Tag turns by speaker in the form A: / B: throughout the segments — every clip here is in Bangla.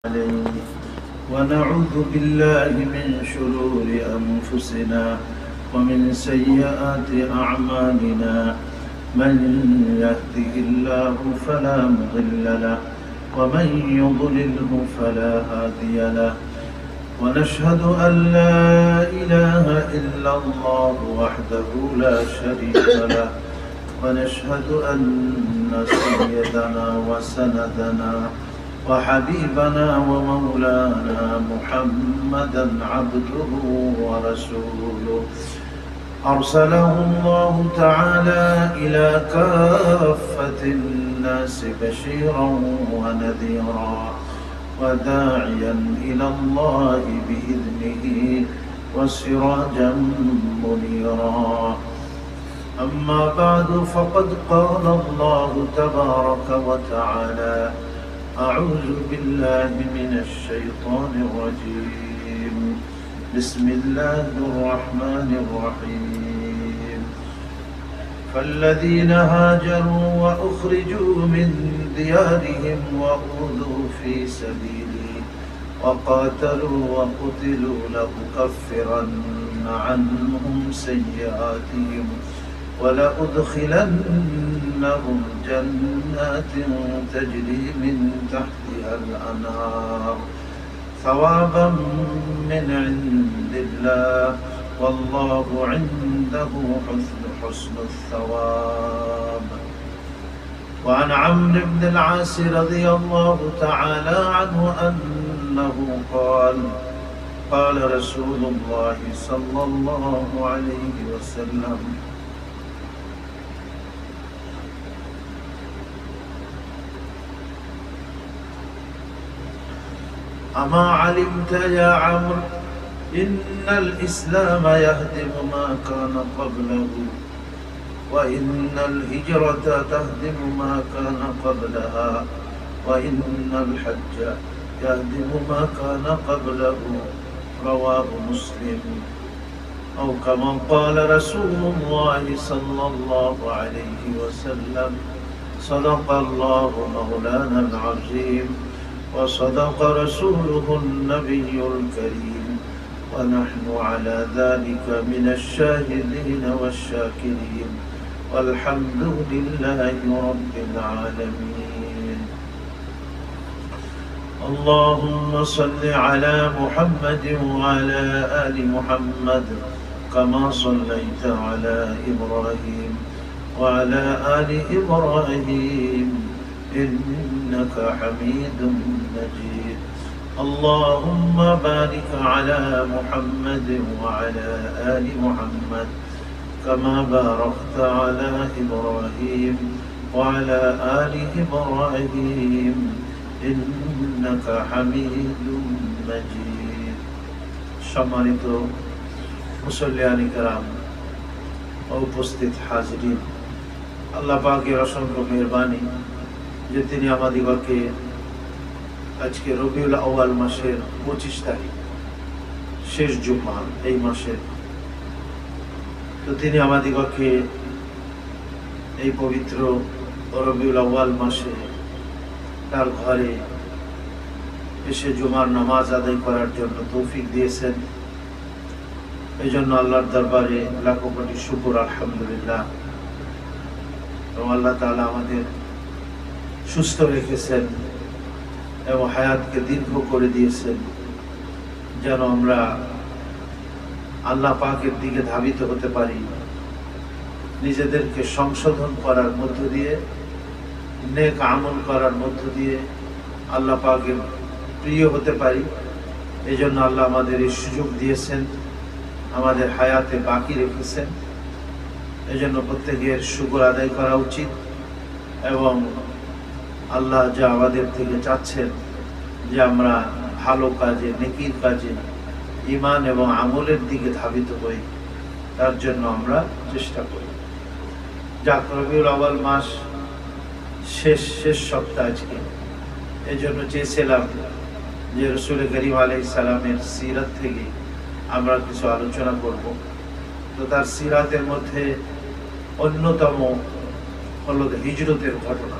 A: عليه ونعوذ بالله من شرور أنفسنا ومن سيئات أعمالنا من يهده الله فلا مضل له ومن يضلله فلا هادي له ونشهد أن لا إله إلا الله وحده لا شريك له ونشهد أن سيدنا وسندنا وحبيبنا ومولانا محمدا عبده ورسوله أرسله الله تعالى إلى كافة الناس بشيرا ونذيرا وداعيا إلى الله بإذنه وسراجا منيرا أما بعد فقد قال الله تبارك وتعالى أعوذ بالله من الشيطان الرجيم بسم الله الرحمن الرحيم فالذين هاجروا وأخرجوا من ديارهم وأوذوا في سبيلي وقاتلوا وقتلوا لأكفرن عنهم سيئاتهم ولأدخلنهم جنات تجري من تحتها الأنهار ثوابا من عند الله والله عنده حسن الثواب. وعن عمرو بن العاص رضي الله تعالى عنه أنه قال قال رسول الله صلى الله عليه وسلم أما علمت يا عمرو إن الإسلام يهدم ما كان قبله وإن الهجرة تهدم ما كان قبلها وإن الحج يهدم ما كان قبله رواه مسلم. أو كما قال رسول الله صلى الله عليه وسلم صدق الله مولانا العظيم وصدق رسوله النبي الكريم ونحن على ذلك من الشاهدين والشاكرين والحمد لله رب العالمين. اللهم صل على محمد وعلى آل محمد كما صليت على إبراهيم وعلى آل إبراهيم إنك حميد مجيد. اللهم بارك على محمد وعلى آل محمد كما باركت على إبراهيم وعلى آل إبراهيم إنك حميد مجيد. সম্মানিত মুসল্লিয়ান কিরাম ও উপস্থিত হাজিরিন, আল্লাহ পাকের অসংখ্য মেহেরবানি যে তিনি আমাদিগকে আজকে রবিউল আউয়াল মাসের 25 তারিখ শেষ জুমা এই মাসের, তো তিনি আমাদিগকে এই পবিত্র রবিউল আউয়াল মাসে তার ঘরে এসে জুমার নামাজ আদায় করার জন্য তৌফিক দিয়েছেন। এই জন্য আল্লাহর দরবারে লাখো কোটি শুকর আলহামদুলিল্লাহ। এবং আল্লাহ তাআলা আমাদের সুস্থ রেখেছেন এবং হায়াতকে দীর্ঘ করে দিয়েছেন, যেন আমরা আল্লাহ পাকের দিকে ধাবিত হতে পারি, নিজেদেরকে সংশোধন করার মধ্য দিয়ে, নেক আমল করার মধ্য দিয়ে আল্লাহ পাকের প্রিয় হতে পারি। এই জন্য আল্লাহ আমাদের এই সুযোগ দিয়েছেন, আমাদের হায়াতে বাকি রেখেছেন। এই জন্য প্রত্যেকের শুকর আদায় করা উচিত এবং আল্লাহ যা আমাদের থেকে চাচ্ছেন যে আমরা ভালো কাজে, নেকির কাজে, ঈমান এবং আমলের দিকে ধাবিত হই, তার জন্য আমরা চেষ্টা করি। যাক, রবিউল আউয়াল মাস শেষ সপ্তাহ আজকে। এই জন্য চেয়েছিলাম যে রাসূল করিম আলাইহিস সালামের সিরাত থেকে আমরা কিছু আলোচনা করব। তো তার সিরাতের মধ্যে অন্যতম হলো হিজরতের ঘটনা।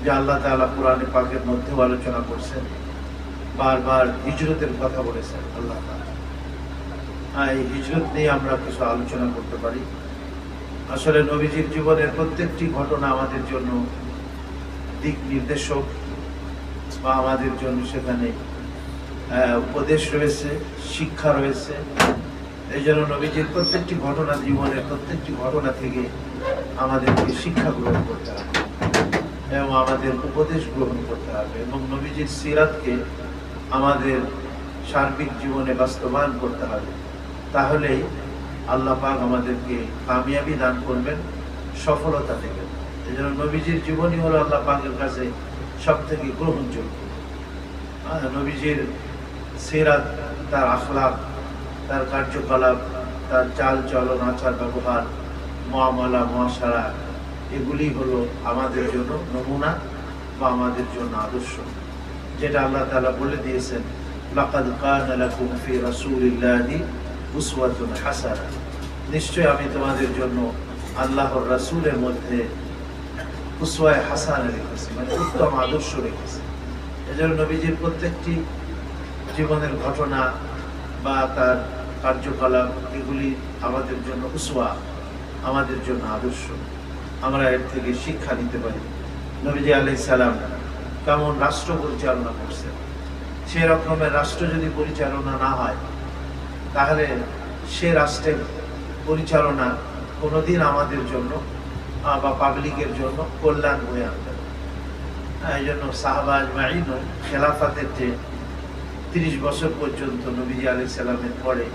A: যে আল্লাহ তাআলা কোরআনে পাকের মধ্যে আলোচনা করছেন, বারবার হিজরতের কথা বলেছেন আল্লাহ তাআলা। এই হিজরত নিয়ে আমরা কিছু আলোচনা করতে পারি। আসলে নবীজির জীবনের প্রত্যেকটি ঘটনা আমাদের জন্য দিক নির্দেশক, বা আমাদের জন্য সেখানে উপদেশ রয়েছে, শিক্ষা রয়েছে। এই জন্য নবীজির প্রত্যেকটি ঘটনা, জীবনের প্রত্যেকটি ঘটনা থেকে আমাদেরকে শিক্ষা গ্রহণ করতে হবে এবং আমাদের উপদেশ গ্রহণ করতে হবে, এবং নবীজির সিরাতকে আমাদের সার্বিক জীবনে বাস্তবায়ন করতে হবে। তাহলেই আল্লাহ পাক আমাদেরকে কামিয়াবি দান করবেন, সফলতা দেবেন। এই জন্য নবীজির জীবনই হলো আল্লাহ পাকের কাছে সব থেকে গ্রহণযোগ্য। নবীজির সিরাত, তার আখলাক, তার কার্যকলাপ, তার চাল চলন, আচার ব্যবহার, মুআমালা, মুআশারা, এগুলি হলো আমাদের জন্য নমুনা বা আমাদের জন্য আদর্শ, যেটা আল্লাহ তাআলা বলে দিয়েছেন, লাকাদ কানা লাকুম ফি রাসূলিল্লাহি উসওয়াতুন হাসানাহ। নিশ্চয় আমি তোমাদের জন্য আল্লাহর রাসূলের মধ্যে উসওয়ায়ে হাসানা রেখেছি, মানে উত্তম আদর্শ রেখেছি। এজন্য নবীজির প্রত্যেকটি জীবনের ঘটনা বা তার কার্যকলাপ, এগুলি আমাদের জন্য উসওয়া, আমাদের জন্য আদর্শ। আমরা এর থেকে শিক্ষা নিতে পারি। নবীজি আলাইহিস সালাম কেমন রাষ্ট্র পরিচালনা করছেন, সে রকমের রাষ্ট্র যদি পরিচালনা না হয়, তাহলে সে রাষ্ট্রের পরিচালনা কোনোদিন আমাদের জন্য বা পাবলিকের জন্য কল্যাণ হয়ে আনবে না। এই জন্য সাহাবা আজমাইন খেলাফাতের যে 30 বছর পর্যন্ত নবীজি আলাইহিস সালামের পরে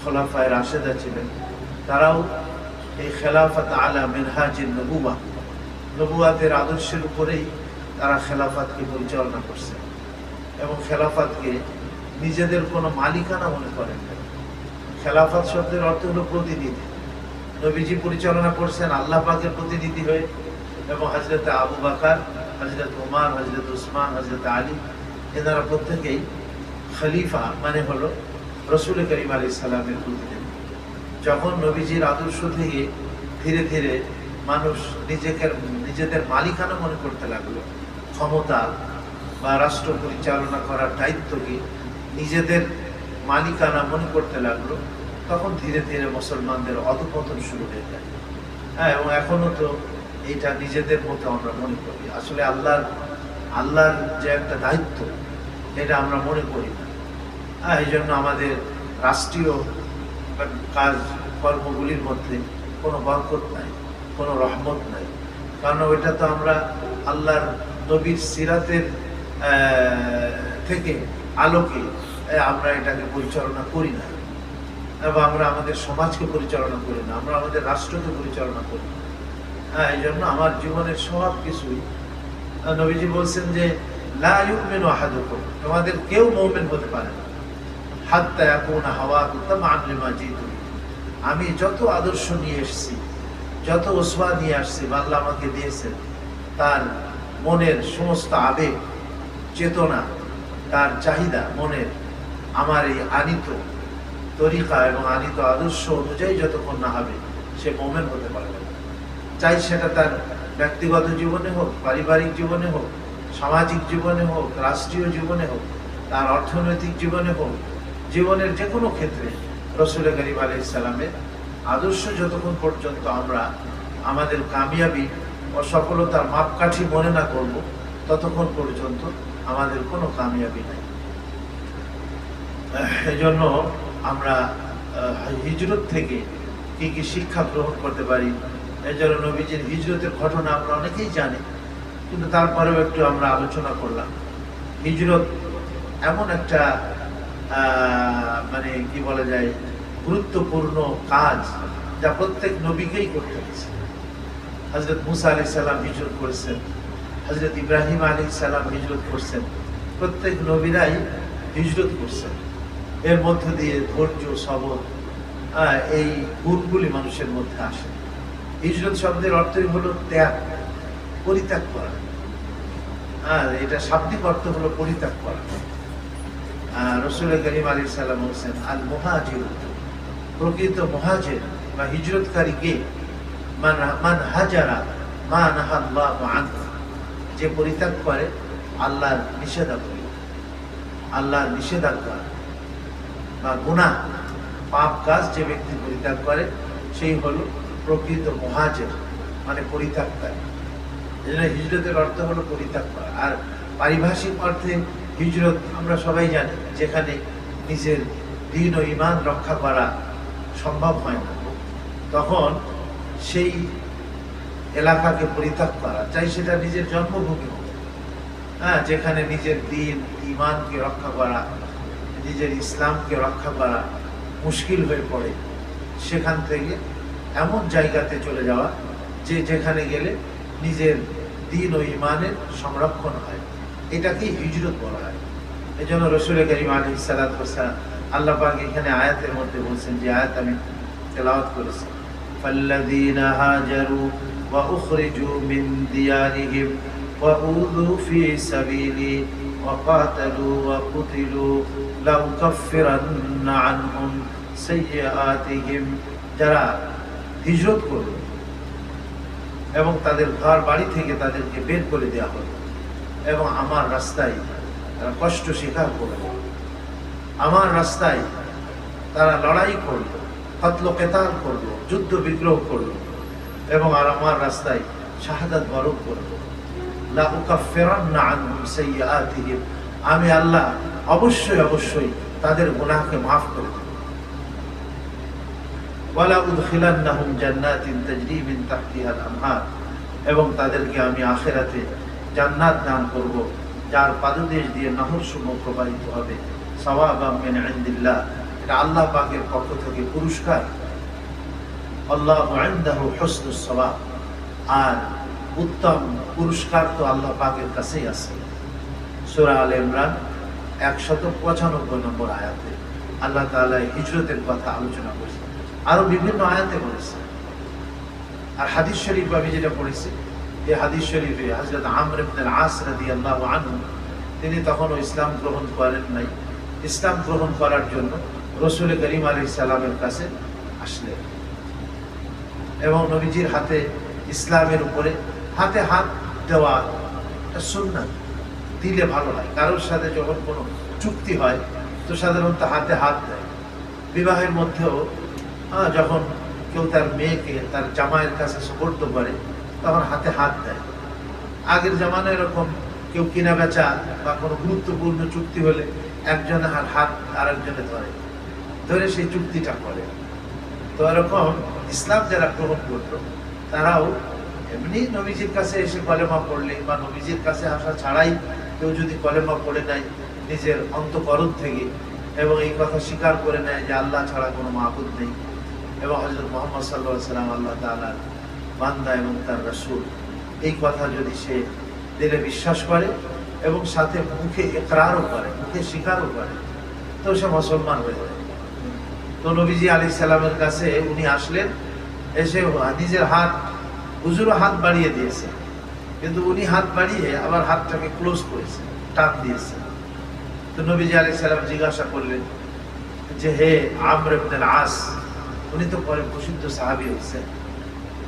A: খোলাফায়ে রাশেদা ছিলেন, তারাও এই খেলাফত আলা মিনহাজিন নবুওয়া, নবুয়াতের আদর্শের উপরেই তারা খেলাফতকে পরিচালনা করছে, এবং খেলাফতকে নিজেদের কোনো মালিকানা মনে করেন না। খেলাফত শব্দের অর্থ হলো প্রতিনিধি। নবীজি পরিচালনা করছেন আল্লাহ পাকের প্রতিনিধি হয়ে, এবং হযরত আবু বকর, হযরত ওমর, হযরত উসমান, হযরত আলী, এনারা প্রত্যেকেই খলিফা, মানে হলো রাসূল করিম আলাইহিস সালামের প্রতিনিধি। যখন নবীজির আদর্শ থেকে ধীরে ধীরে মানুষ নিজেদের মালিকানা মনে করতে লাগলো, ক্ষমতা বা রাষ্ট্র পরিচালনা করার দায়িত্বকে নিজেদের মালিকানা মনে করতে লাগলো, তখন ধীরে ধীরে মুসলমানদের অধঃপতন শুরু হয়ে যায়। এবং এখনো তো এটা নিজেদের মতো আমরা মনে করি। আসলে আল্লাহর যে একটা দায়িত্ব, এটা আমরা মনে করি না। এই জন্য আমাদের রাষ্ট্রীয় কাজ কর্মগুলির মধ্যে কোনো বরকত নাই, কোনো রহমত নাই, কারণ ওইটা তো আমরা আল্লাহর নবীর সিরাতের থেকে আলোকে আমরা এটাকে পরিচালনা করি না, এবং আমরা আমাদের সমাজকে পরিচালনা করি না, আমরা আমাদের রাষ্ট্রকে পরিচালনা করি না। এই জন্য আমার জীবনের সব কিছুই, নবীজি বলছেন যে লা ইউমিনু আহাদুকুম, তোমাদের কেউ মুমিন হতে পারে না হাত্তা ইয়াকুনা হাওয়াহু তাবআন লিমা জিতু, আমি যত আদর্শ নিয়ে এসেছি, যত উসওয়া নিয়ে আসছি, আল্লাহ আমাকে দিয়েছেন, তার মনের সমস্ত আবেগ, চেতনা, তার চাহিদা মনের আমার এই আনিত তরিকা এবং আনিত আদর্শ অনুযায়ী যতক্ষণ না হবে, সে মুমিন হতে পারবে না। চাই সেটা তার ব্যক্তিগত জীবনে হোক, পারিবারিক জীবনে হোক, সামাজিক জীবনে হোক, রাষ্ট্রীয় জীবনে হোক, তার অর্থনৈতিক জীবনে হোক, জীবনের যে কোনো ক্ষেত্রে রাসূল করিম আলাইহিস সালামের আদর্শ যতক্ষণ পর্যন্ত আমরা আমাদের কামিয়াবি ও সফলতার মাপকাঠি মনে না করব, ততক্ষণ পর্যন্ত আমাদের কোনো কামিয়াবি নাই। এই জন্য আমরা হিজরত থেকে কি কি শিক্ষা গ্রহণ করতে পারি। এই জন্য নবীজির হিজরতের ঘটনা আমরা অনেকেই জানি, কিন্তু তারপরেও একটু আমরা আলোচনা করলাম। হিজরত এমন একটা মানে কি বলা যায়, গুরুত্বপূর্ণ কাজ, যা প্রত্যেক নবীকেই করতে হয়েছে। হযরত মুসা আলাইহিস সালাম হিজরত করেছেন, হযরত ইব্রাহিম আলাইহিস সালাম হিজরত করছেন, প্রত্যেক নবীরাই হিজরত করছেন। এর মধ্য দিয়ে ধৈর্য, সবর, এই গুণগুলি মানুষের মধ্যে আসে। হিজরত শব্দের অর্থই হলো ত্যাগ, পরিত্যাগ করা। এটা শাব্দিক অর্থ হলো পরিত্যাগ করা। রাসূল করিম আলাইহিস সালাম বলেছেন, আল মুহাজির, প্রকৃত মুহাজির বা হিজরতকারী কে? মান হাজারা মা নাহাল্লাহু আনহু, যে পরিত্যাগ করে আল্লাহর নিষেধাজ্ঞা, আল্লাহর নিষেধাজ্ঞা বা গুনাহ পাপ কাজ যে ব্যক্তি পরিত্যাগ করে সেই হলো প্রকৃত মুহাজির, মানে পরিত্যাগকারী। এজন্য হিজরতের অর্থ হলো পরিত্যাগ করা। আর পারিভাষিক অর্থে হিজরত আমরা সবাই জানি, যেখানে নিজের দ্বীন ও ঈমান রক্ষা করা সম্ভব হয় না, তখন সেই এলাকাকে পরিত্যাগ করা, চাই সেটা নিজের জন্মভূমি হোক, হ্যাঁ, যেখানে নিজের দ্বীন ঈমানকে রক্ষা করা, নিজের ইসলামকে রক্ষা করা মুশকিল হয়ে পড়ে, সেখান থেকে এমন জায়গাতে চলে যাওয়া যেখানে গেলে নিজের দ্বীন ও ঈমানের সংরক্ষণ হয়, এটাকেই হিজরত বলা হয়। এই জন্য রাসূল কারীম আলাইহিস সালাতু ওয়াস সালাম আল্লাহ পাক এখানে আয়াতের মধ্যে বলছেন, যে আয়াত আমি তেলাওয়াত করেছি, ফাল্লাযীনা হাজারু ওয়া উখরিজু মিন দিয়ারিহিম ওয়া উযু ফি সাবিলি ওয়া কাতালু ওয়া কুতিলু লাউকাফিরান্না আনহুম সাইয়্যাতিহিম, যারা হিজরত করল এবং তাদের ঘর বাড়ি থেকে তাদেরকে বের করে দেওয়া হলো এবং আমার রাস্তায় তারা কষ্ট স্বীকার করল, আমার রাস্তায় তারা লড়াই করল, কতল কেতাল করলো, যুদ্ধ বিগ্রহ করলো এবং আর আমার রাস্তায় শাহাদাত বরণ করলো, লা উকাফিরান্না আনহুম সাইয়্যাতিহিম, আমি আল্লাহ অবশ্যই অবশ্যই তাদের গুনাহকে মাফ করে দেব, ওয়ালা উদখিলান্নাহুম জান্নাতিন তাজরি মিন তাহতিহাল আনহার, এবং তাদেরকে আমি আখিরাতে জান্নাত দান করব যার পাদদেশ দিয়ে নহরসমূহ প্রবাহিত হবে, সাওয়াবাম মিন ইনদিল্লাহ, এটা আল্লাহ পাকের পক্ষ থেকে পুরস্কার, আল্লাহু ইনদাহু হুসনুস সাওয়াব, আর উত্তম পুরস্কার তো আল্লাহ পাকের কাছেই আছে। সূরা আলে ইমরান 195 নম্বর আয়াতে আল্লাহ তাআলা হিজরতের কথা আলোচনা করেছেন, আরো বিভিন্ন আয়াতে বলেছেন। আর হাদিস শরীফ আমি যেটা পড়েছি, এই হাদিস শরীফে হযরত আমর ইবনে আল-আস রাদিয়াল্লাহু আনহু, তিনি তখনও ইসলাম গ্রহণ করেন নাই, ইসলাম গ্রহণ করার জন্য রাসূল করিম আলাইহিস সালামের কাছে আসলেন এবং নবীজির হাতে ইসলামের উপরে হাতে হাত দেওয়া এটা সুন্নাত, দিলে ভালো হয়। কারোর সাথে যখন কোনো চুক্তি হয় তো সাধারণত হাতে হাত দেয়। বিবাহের মধ্যেও যখন কেউ তার মেয়েকে তার জামাইয়ের কাছে সুপর্দ করে তখন হাতে হাত দেয়। আগের জামানায় এরকম কেউ কিনা বেচা বা কোনো গুরুত্বপূর্ণ চুক্তি হলে একজনের হাত আরেকজনে ধরে সেই চুক্তিটা করে। তো এরকম ইসলাম যারা গ্রহণ করতো তারাও এমনি নবীজির কাছে এসে কলেমা পড়লে বা নবীজির কাছে আসা ছাড়াই কেউ যদি কলেমা পড়ে নেয় নিজের অন্তঃকরণ থেকে এবং এই কথা স্বীকার করে নেয় যে আল্লাহ ছাড়া কোনো মাবুদ নেই এবং হযরত মুহাম্মদ সাল্লাল্লাহু আলাইহি ওয়াসাল্লাম আল্লাহ তাআলার বান্দা এবং তার রাসূল, এই কথা যদি সে দিলে বিশ্বাস করে এবং সাথে মুখে ইকরারও করে, মুখে স্বীকারও করে, তো সে মুসলমান হয়ে যায়। তো নবীজি আলাইহিস সালামের কাছে উনি আসলেন, এসে নিজের হাত, হুজুরও হাত বাড়িয়ে দিয়েছে, কিন্তু উনি হাত বাড়িয়ে আবার হাতটাকে ক্লোজ করেছে, টান দিয়েছে। তো নবীজি আলাইহিস সালাম জিজ্ঞাসা করলেন যে, হে আমর ইবনে আল-আস, উনি তো পরে প্রসিদ্ধ সাহাবী হয়েছেন,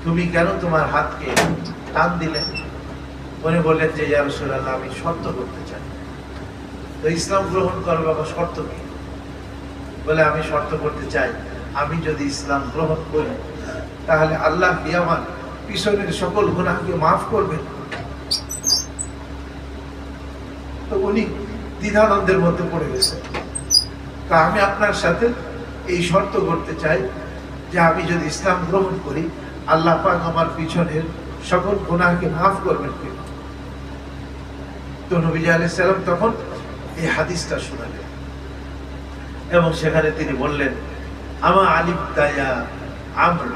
A: তুমি কেন তোমার হাতকে টান দিলে? উনি বললেন যে, ইয়া রাসূলুল্লাহ, আমি শর্ত করতে চাই। তো ইসলাম গ্রহণ করার বাবা শর্ত কি? বলে, আমি শর্ত করতে চাই, আমি যদি ইসলাম গ্রহণ করি তাহলে আল্লাহ কি আমার পিছনের সকল গুনাহকে মাফ করবেন? তো উনি দ্বিধাদ্বন্দ্বের মধ্যে পড়ে গেছে। তা আমি আপনার সাথে এই শর্ত করতে চাই যে আমি যদি ইসলাম গ্রহণ করি আল্লাহ পাক আমার পিছনের সকল গুনাহকে মাফ করবেন কি? তো নবী আলাইহিস সালাম তখন এই হাদিসটা শোনালেন এবং সেখানে তিনি বললেন, আমা আলিমতা ইয়া আমর,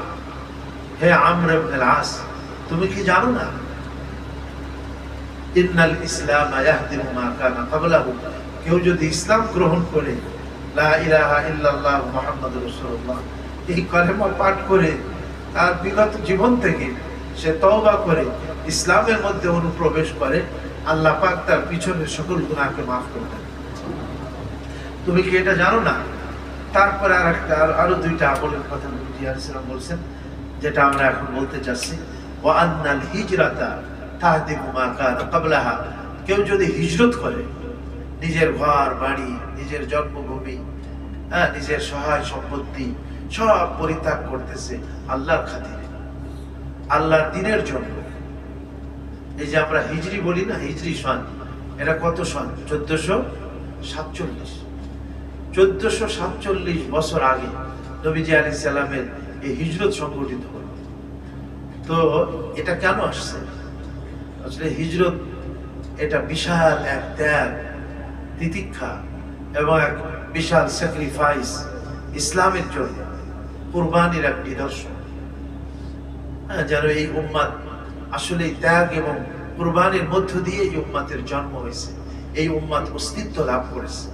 A: হে আমর ইবনে আল-আস, তুমি কি জানো না ইন্নাল ইসলাম ইয়াহদিমু মা কানা ক্বাবলাহু, কেউ যদি ইসলাম গ্রহণ করে লা ইলাহা ইল্লাল্লাহ মুহাম্মাদুর রাসূলুল্লাহ এই কালেমা পাঠ করে তার বিগত জীবন থেকে সে তওবা করে ইসলামের মধ্যে অনুপ্রবেশ করে, আল্লাহ পাক তার পিছনের সকল গুনাহকে মাফ করে দেন। তুমি কি এটা জানো না? তারপরে আরো দুইটা আমলের কথা নবী আলাইহিস সালাম বলছেন, যেটা আমরা এখন বলতে চাচ্ছি। ওয়া আন্নাল হিজরাতা তাহদিমু মা কানা ক্বাবলাহা, কেউ যদি হিজরত করে, নিজের ঘর বাড়ি, নিজের জন্মভূমি, নিজের সহায় সম্পত্তি সব পরিত্যাগ করতেছে আল্লাহর খাতিরে, আল্লাহর দ্বীনের জন্য। এই যে আমরা হিজরি বলি না, হিজরি সন, এটা কত সন? 1447। 1447 বছর আগে নবীজি আলাইহিস সালামের এই হিজরত সংগঠিত হলো। তো এটা কেন আসছে? আসলে হিজরত এটা বিশাল এক ত্যাগ, তিতিক্ষা এবং এক বিশাল স্যাক্রিফাইস, ইসলামের জন্য কুরবানির এক নিদর্শন। যেন এই উম্মাত আসলে ত্যাগ এবং কুরবানির মধ্য দিয়ে এই উম্মাতের জন্ম হয়েছে, এই উম্মাত অস্তিত্ব লাভ করেছে।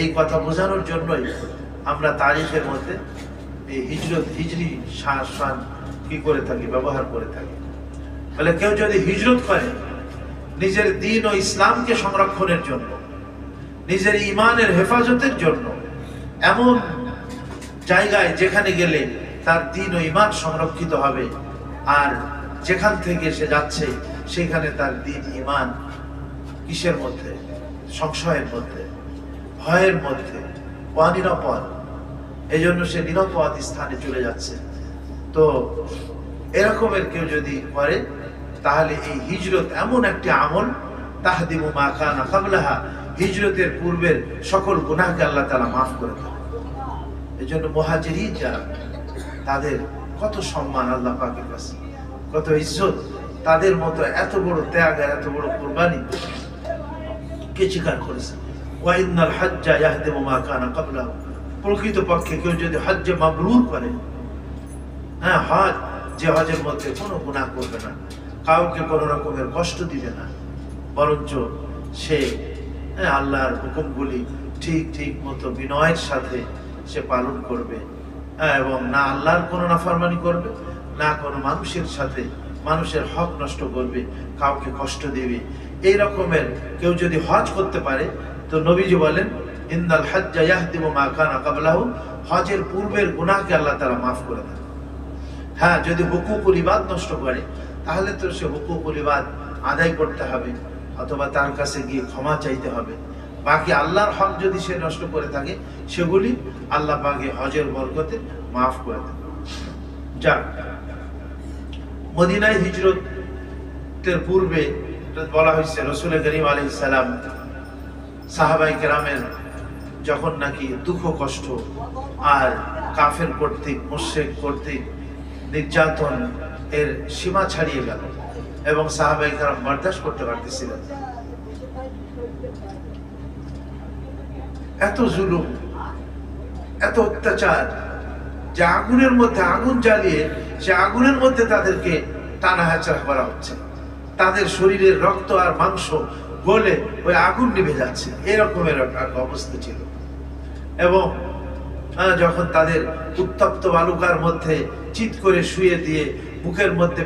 A: এই কথা বোঝানোর জন্যই আমরা তারিখের মধ্যে এই হিজরত, হিজরি শান কি করে থাকি, ব্যবহার করে থাকি। বলে কেউ যদি হিজরত করে নিজের দ্বীন ও ইসলামকে সংরক্ষণের জন্য, নিজের ঈমানের হেফাজতের জন্য, এমন জায়গায় যেখানে গেলে তার দ্বীন ও ঈমান সংরক্ষিত হবে, আর যেখান থেকে সে যাচ্ছে সেখানে তার দ্বীন ঈমান কিসের মধ্যে? সংশয়ের মধ্যে, ভয়ের মধ্যে, অনিরাপদ। এই জন্য সে নিরাপদ স্থানে চলে যাচ্ছে। তো এরকমের কেউ যদি করে তাহলে এই হিজরত এমন একটি আমল, তাহদিমু মা কানা ক্বাবলাহা, হিজরতের পূর্বের সকল গুনাহকে আল্লাহ তাআলা মাফ করে দেন। এই জন্য মুহাজিরিন যারা, তাদের কত সম্মান আল্লাহ পাকের কাছে, কত ইজ্জত। তাদের মতো এত বড় ত্যাগ আর এত বড় কুরবানি কে স্বীকার করেছে? ওয়া ইন্নাল হাজ্জা ইয়াহদিমু মা কানা ক্বাবলাহু, প্রকৃতপক্ষে কেউ যদি হজ্জে মাবরুর করে, হজ, যে হজের মধ্যে কোনো গুনাহ করবে না, কাউকে কোনো রকমের কষ্ট দিবে না, বরঞ্চ সে আল্লাহর হুকুমগুলি ঠিক ঠিক মতো বিনয়ের সাথে সে পালন করবে, এবং না আল্লাহর কোনো নাফরমানি করবে, না কোনো মানুষের সাথে মানুষের হক নষ্ট করবে, কাউকে কষ্ট দেবে। এই রকমের কেউ যদি হজ করতে পারে, তো নবীজি বলেন ইন্নাল হাজ্জা ইয়াহদিমু মা কানা ক্বাবলাহু, হজের পূর্বের গুনাহকে আল্লাহ তাআলা মাফ করে দেন। হ্যাঁ, যদি হুকুকুল ইবাদ নষ্ট করে তাহলে তো সে হুকুকুল ইবাদ আদায় করতে হবে, অথবা তার কাছে গিয়ে ক্ষমা চাইতে হবে। বাকি আল্লাহর হক যদি সে নষ্ট করে থাকে, সেগুলি আল্লাহ পাকে হজের বরকতে মাফ করে দেন। যাক, মদিনায় হিজরতের পূর্বে বলা হয়েছে রাসূল করিম আলাইহিস সালাম সাহাবায়ে কেরামের যখন নাকি দুঃখ কষ্ট আর কাফের কর্তৃক, মুশরিক কর্তৃক নির্যাতন এর সীমা ছাড়িয়ে গেল এবং সাহাবায়ে কেরাম বরদাস্ত করতে পারতেছিলেন, এত জুলুম, এত অত্যাচার, যে আগুনের মধ্যে আগুন জ্বালিয়ে সে আগুনের মধ্যে তাদেরকে টানা হেঁচড়া করা হচ্ছে, তাদের শরীরের রক্ত আর মাংস গলে ওই আগুন নিভে যাচ্ছে, এরকমের একটা অবস্থা ছিল। এবং যখন তাদের উত্তপ্ত বালুকার মধ্যে চিৎ করে শুয়ে দিয়ে বুকের মধ্যে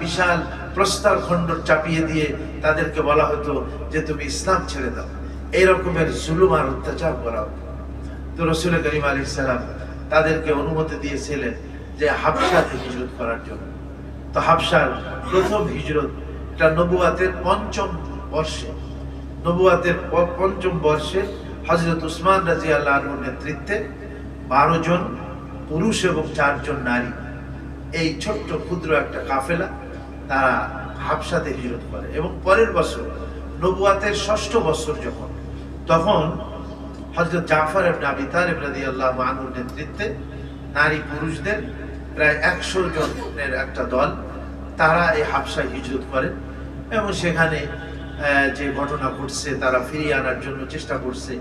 A: বিশাল প্রস্তর খণ্ড চাপিয়ে দিয়ে তাদেরকে বলা হতো যে তুমি ইসলাম ছেড়ে দাও, এইরকমের জুলুম আর অত্যাচার করা হতো। তো রাসূল করিম আলাইহিস সালাম তাদেরকে অনুমতি দিয়েছিলেন যে হাবশাতে হিজরত করার জন্য। তো হাবশার প্রথম হিজরত, এটা নবুয়াতের পঞ্চম বর্ষে, নবুয়াতের পঞ্চম বর্ষে হযরত উসমান রাদিয়াল্লাহু আনহুর নেতৃত্বে 12 জন পুরুষ এবং 4 জন নারী, এই ছোট্ট ক্ষুদ্র একটা কাফেলা, তারা হাবশাতে হিজরত করে। এবং পরের বছর নবুয়াতের 6ষ্ঠ বছর যখন, তখন হযরত জাফর ইবনে আবি তালিব রাদিয়াল্লাহু আনহুর নেতৃত্বে নারী পুরুষদের প্রায় 100 জনের একটা দল, তারা এই হাবশায় হিজরত করেন। এবং সেখানে যে ঘটনা ঘটছে তারা ফিরিয়ে আনার জন্য চেষ্টা করছে,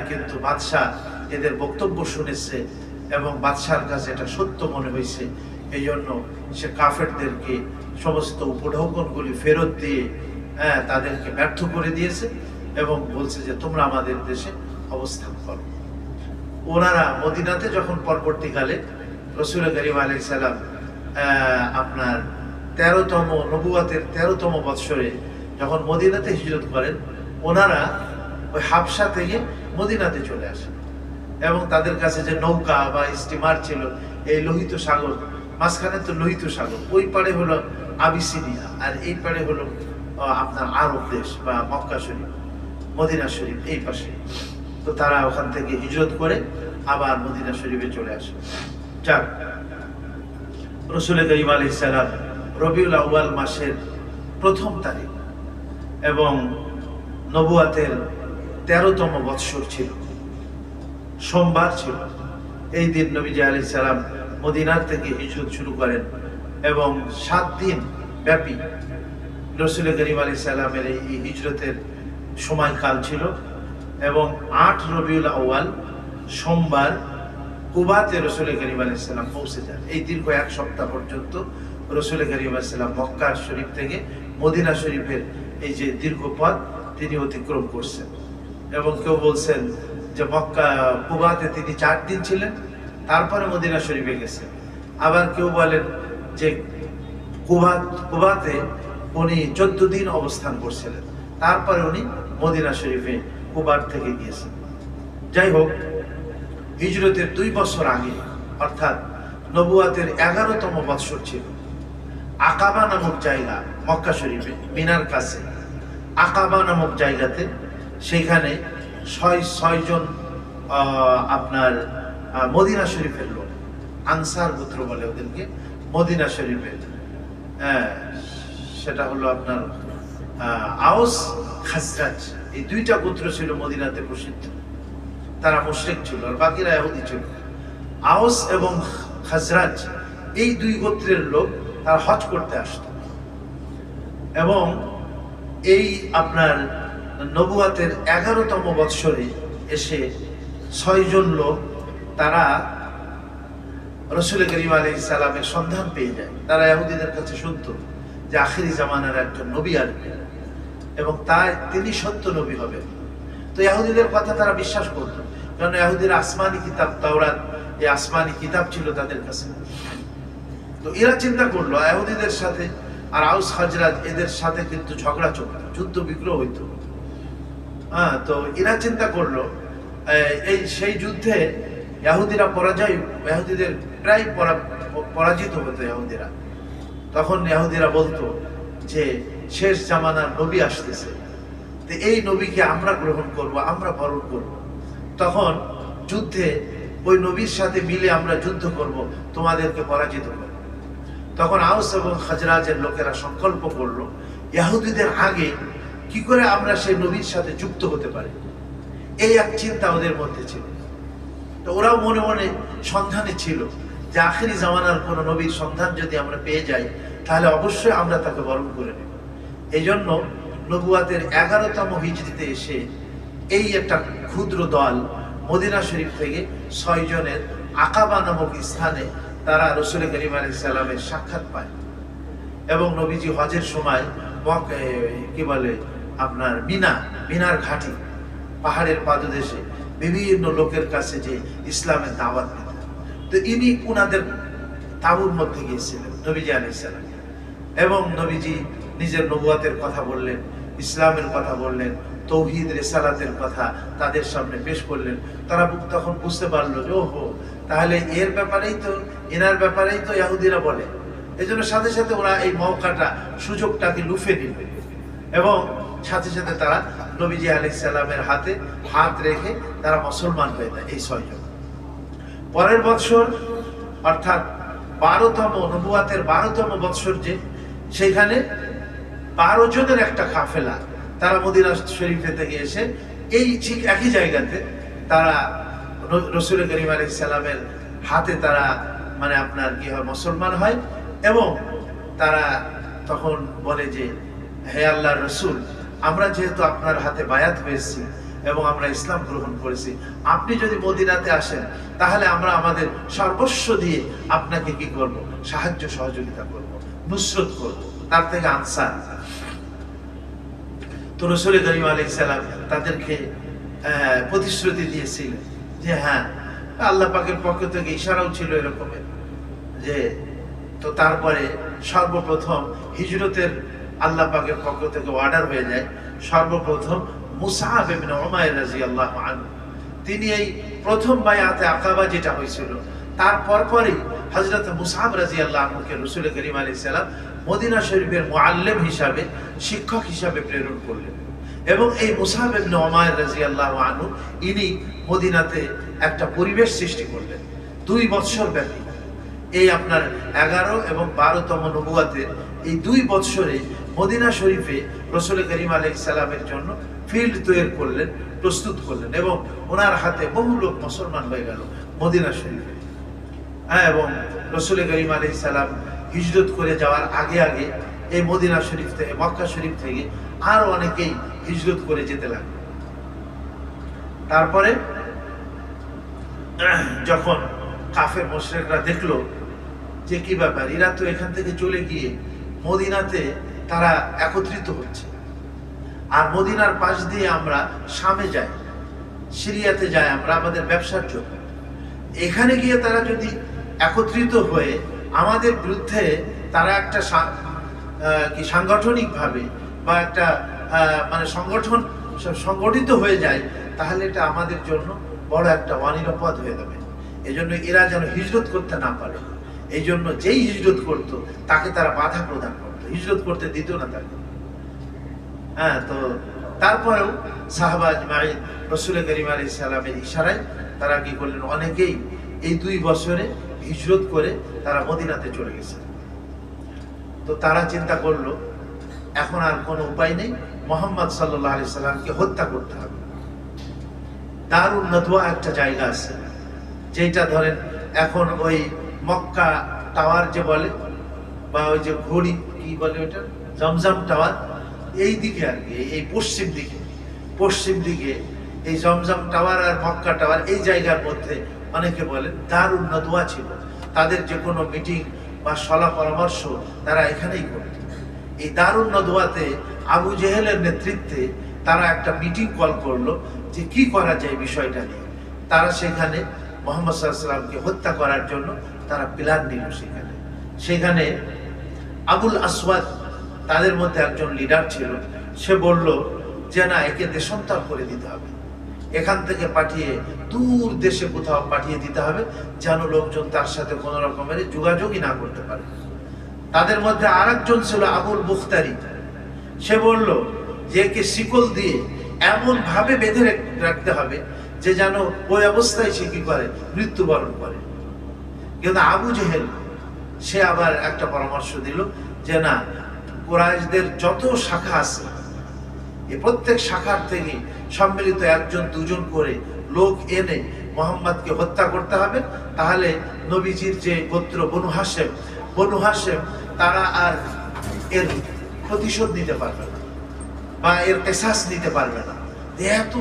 A: কিন্তু বাদশাহ এদের বক্তব্য শুনেছে এবং বাদশার কাছে এটা সত্য মনে হয়েছে। এই জন্য সে কাফেরদেরকে সমস্ত উপঢৌকনগুলি ফেরত দিয়ে তাদেরকে ব্যর্থ করে দিয়েছে এবং বলছে যে তোমরা আমাদের দেশে অবস্থান করো। ওনারা মদিনাতে যখন পরবর্তীকালে রাসূল করিম আলাইহিস সালাম আপনার 13তম নবুয়াতের 13তম বৎসরে যখন মদিনাতে হিজরত করেন, ওনারা ওই হাবশা থেকে মদিনাতে চলে আসেন এবং তাদের কাছে যে নৌকা বা স্টিমার ছিল, এই লোহিত সাগর, মাঝখানে তো লোহিত সাগর, ওই পারে হলো আবিসিনিয়া, আর এই পারে হলো আপনার আরব দেশ বা মক্কা শরীফ, মদিনা শরীফ এই পাশে। তো তারা ওখান থেকে হিজরত করে আবার মদিনা শরীফে চলে আসে। যাক, রাসূল করিম আলাইহিস সালাম রবিউল আউয়াল মাসের প্রথম তারিখ এবং নবুয়াতের 13তম বৎসর ছিল, সোমবার ছিল। এই দিন নবীজি আলাইহিস সালাম মদিনার থেকে হিজরত শুরু করেন এবং 7 দিন ব্যাপী রাসূল করিম আলাইহিস সালামের এই হিজরতের সময়কাল ছিল। এবং 8 রবিউল আউয়াল সোমবার কুবাতে রাসূল করিম আলাইহিস সালাম পৌঁছে যান। এই দীর্ঘ 1 সপ্তাহ পর্যন্ত রাসূল করিম আলাইহিস সালাম মক্কা শরীফ থেকে মদিনা শরীফের এই যে দীর্ঘ পথ তিনি অতিক্রম করছেন। এবং কেউ বলছেন যে মক্কা কুবাতে তিনি 4 দিন ছিলেন, তারপরে মদিনা শরীফে গেছেন। আবার কেউ বলেন যে কুবাতে উনি 14 দিন অবস্থান করছিলেন, তারপরে উনি মদিনা শরীফে কুবার থেকে গিয়েছেন। যাই হোক, হিজরতের 2 বছর আগে অর্থাৎ নবুয়াতের 11তম বৎসর ছিল। আকাবা নামক জায়গা, মক্কা শরীফে মিনার কাছে আকাবা নামক জায়গাতে, সেখানে 6 জন আপনার মদিনা শরীফের লোক, আনসার গোত্র বলে ওদেরকে, মদিনা শরীফের, সেটা হলো আপনার আওস খাজরাজ, এই 2টা গোত্র ছিল মদিনাতে প্রসিদ্ধ। তারা মুশরিক ছিল আর বাকিরা ইহুদি ছিল। আওস এবং খাজরাজ এই 2 গোত্রের লোক তারা হজ করতে আসতো। এবং এই আপনার নবুয়াতের 11তম বৎসরে এসে 6 জন লোক তারা রাসূল করিম আলাইহিস সালামের সন্ধান পেয়ে যায়। তারা ইহুদিদের কাছে শুনতো যে আখিরি জামানার একজন নবী আসবে এবং তিনি সত্য নবী হবেন। তো ইহুদিদের কথা তারা বিশ্বাস করত, কারণ ইহুদিরা আসমানি কিতাব তাওরাত, এই আসমানি কিতাব ছিল তাদের কাছে। তো এরা চিন্তা করলো ইহুদিদের সাথে আর আউস খাজরাজ এদের সাথে কিন্তু ঝগড়া চলতো, যুদ্ধ বিগ্রহ হইতো। তো এরা চিন্তা করলো সেই যুদ্ধে ইহুদিদের প্রায় পরাজিত হতো ইহুদিরা। তখন ইহুদিরা বলতো যে শেষ জামানার নবী আসতেছে, তো এই নবীকে আমরা গ্রহণ করব, আমরা বরণ করব। তখন যুদ্ধে ওই নবীর সাথে মিলে আমরা যুদ্ধ করব, তোমাদেরকে পরাজিত করব। তখন আউস এবং খাজরাজের লোকেরা সংকল্প করলো ইহুদিদের আগে কি করে আমরা সেই নবীর সাথে যুক্ত হতে পারি, এই এক চিন্তা ওদের মধ্যে ছিল। তো ওরাও মনে মনে সন্ধানে ছিল যে আখিরি জামানার কোন নবীর সন্ধান যদি আমরা পেয়ে যাই তাহলে অবশ্যই আমরা তাকে বরণ করে নেব। এই জন্য নবুয়াতের 11তম হিজরিতে এসে এই একটা ক্ষুদ্র দল মদিনা শরীফ থেকে 6 জনের আকাবা নামক স্থানে তারা রাসূল করিম আলাইহিস সালামের সাক্ষাৎ পায়। এবং নবীজি হজের সময় কি বলে আপনার মিনার ঘাটি, পাহাড়ের পাদদেশে বিভিন্ন লোকের কাছে যে ইসলামের দাওয়াত দিতেন। তো ইনি উনাদের তাঁবুর মধ্যে গিয়েছিলেন নবীজি আলাইহিস সালাম, এবং নবীজি নিজের নবুয়াতের কথা বললেন, ইসলামের কথা বললেন, তৌহিদ রিসালাতের কথা তাদের সামনে পেশ করলেন। তারা তখন বুঝতে পারলো যে ওহো, তাহলে এনার ব্যাপারেই তো ইহুদিরা বলে। এই জন্য সাথে সাথে ওরা এই মৌকাটা, সুযোগটাকে লুফে নিবে এবং সাথে সাথে তারা নবীজি আলাইহিস সালামের হাতে হাত রেখে তারা মুসলমান হয়ে যায় এই 6 জন। পরের বৎসর অর্থাৎ 12তম নবুয়াতের 12তম বৎসর, যে সেখানে 12 জনের একটা কাফেলা তারা মদিনা শরীফে থেকে এসে এই ঠিক একই জায়গাতে তারা রাসূল করিম আলাইহিস সালামের হাতে তারা মানে আপনার কি হয় মুসলমান হয়। এবং তারা তখন বলে যে হে আল্লাহর রাসূল, আমরা যেহেতু আপনার হাতে বায়াত হয়েছি এবং আমরা ইসলাম গ্রহণ করেছি, আপনি যদি মদিনাতে আসেন তাহলে আমরা আমাদের সর্বস্ব দিয়ে আপনাকে কি করব, সাহায্য সহযোগিতা করব, নুসরত করব, তার থেকে আনসার। তো রাসূল করিম আলাইহিস সালাম তাদেরকে প্রতিশ্রুতি দিয়েছিলেন যে হ্যাঁ, আল্লাহ পাকের পক্ষ থেকে ইশারাও ছিল এরকমের যে, তো তারপরে সর্বপ্রথম হিজরতের আল্লাহ পাকের পক্ষ থেকে অর্ডার হয়ে যায়। সর্বপ্রথম মুসআব ইবনে উমাইর রাদিয়াল্লাহু আনহু, তিনি এই প্রথম বায়াতে আকাবা যেটা হয়েছিল তার পরপরই হযরত মুসআব রাদিয়াল্লাহু আনহুকে রাসূল করিম আলাইহিস সালাম মদিনা শরীফের মুআল্লিম হিসাবে, শিক্ষক হিসাবে প্রেরণ করলেন। এবং এই মুসআব ইবনে উমাইর রাদিয়াল্লাহু আনহু ইনি মদিনাতে একটা পরিবেশ সৃষ্টি করলেন 2 বছর ব্যাপী। এই আপনার 11 এবং 12তম নবুয়াতের এই 2 বছরে মদিনা শরীফে রাসূল করিম আলাইহিস সালামের জন্য ফিল্ড তৈরি করলেন, প্রস্তুত করলেন, এবং ওনার হাতে বহু লোক মুসলমান হয়ে গেল মদিনা শরীফে। এবং রাসূল করিম আলাইহিস সালাম হিজরত করে যাওয়ার আগে আগে এই মদিনা শরীফ থেকে, মক্কা শরীফ থেকে আরো অনেকেই হিজরত করে যেতে লাগলো। তারপরে যখন কাফের মুশরিকরা দেখলো যে কি ব্যাপার, এরা তো এখান থেকে চলে গিয়ে মদিনাতে তারা একত্রিত হচ্ছে, আর মদিনার পাশ দিয়ে আমরা শামে যাই, সিরিয়াতে যাই আমরা আমাদের ব্যবসার জন্য, এখানে গিয়ে তারা যদি একত্রিত হয়ে আমাদের বিরুদ্ধে তারা একটা কি সাংগঠনিক ভাবে বা একটা মানে সংগঠিত হয়ে যায়, তাহলে এটা আমাদের জন্য বড় একটা অনিরাপদ হয়ে যাবে। এই জন্য এরা যেন হিজরত করতে না পারে, এই জন্য যেই হিজরত করত তাকে তারা বাধা প্রদান করতো, হিজরত করতে দিত না তাকে। তো তারপরেও সাহাবা আজমাইন রাসূল করিম আলাইহিস সালামের ইশারায় তারা কি করলেন, অনেকেই এই 2 বছরে হিজরত করে তারা মদিনাতে চলে গেছে। তো তারা চিন্তা করলো এখন আর কোনো উপায় নেই, মুহাম্মদ সাল্লাল্লাহু আলাইহি সাল্লামকে হত্যা করতে হবে। দারুন নদওয়া একটা জায়গা আছে, যেটা ধরেন এখন ওই মক্কা টাওয়ার যে বলে, বা ওই যে ঘড়ি কি বলে ওটা, জমজম টাওয়ার, এই দিকে আর কি, এই পশ্চিম দিকে এই জমজম টাওয়ার আর মক্কা টাওয়ার, এই জায়গার মধ্যে অনেকে বলেন দারুন নদওয়া ছিল। তাদের যে কোনো মিটিং বা সলা পরামর্শ তারা এখানেই করত। এই দারুন নদওয়াতে আবু জেহেলের নেতৃত্বে তারা একটা মিটিং কল করলো যে কি করা যায় বিষয়টা নিয়ে। তারা সেখানে মুহাম্মদ সাল্লাল্লাহু আলাইহি ওয়াসাল্লামকে হত্যা করার জন্য তারা প্ল্যান নিল। সেখানে আবুল আসওয়াদ তাদের মধ্যে একজন লিডার ছিল, সে বলল যে না, একে দেশান্তর করে দিতে হবে, এখান থেকে পাঠিয়ে দূর দেশে কোথাও পাঠিয়ে দিতে হবে, যেন লোকজন তার সাথে কোনো রকমের যোগাযোগই না করতে পারে। তাদের মধ্যে আরেকজন ছিল আবুল বুখতারি, সে বলল যে একে শিকল দিয়ে এমন ভাবে বেঁধে রাখতে হবে যে যেন ওই অবস্থায় সে কি করে, মৃত্যুবরণ করে। কিন্তু আবু জেহেল সে আবার একটা পরামর্শ দিল যে না, কুরাইশদের যত শাখা আছে এই প্রত্যেক শাখার থেকে সম্মিলিত 1-2 করে লোক এনে মুহাম্মদকে হত্যা করতে হবে, তাহলে নবীজির যে গোত্র বনু হাশেম তারা আর এর প্রতিশোধ নিতে পারবে না বা এর কিসাস নিতে পারবে না। এত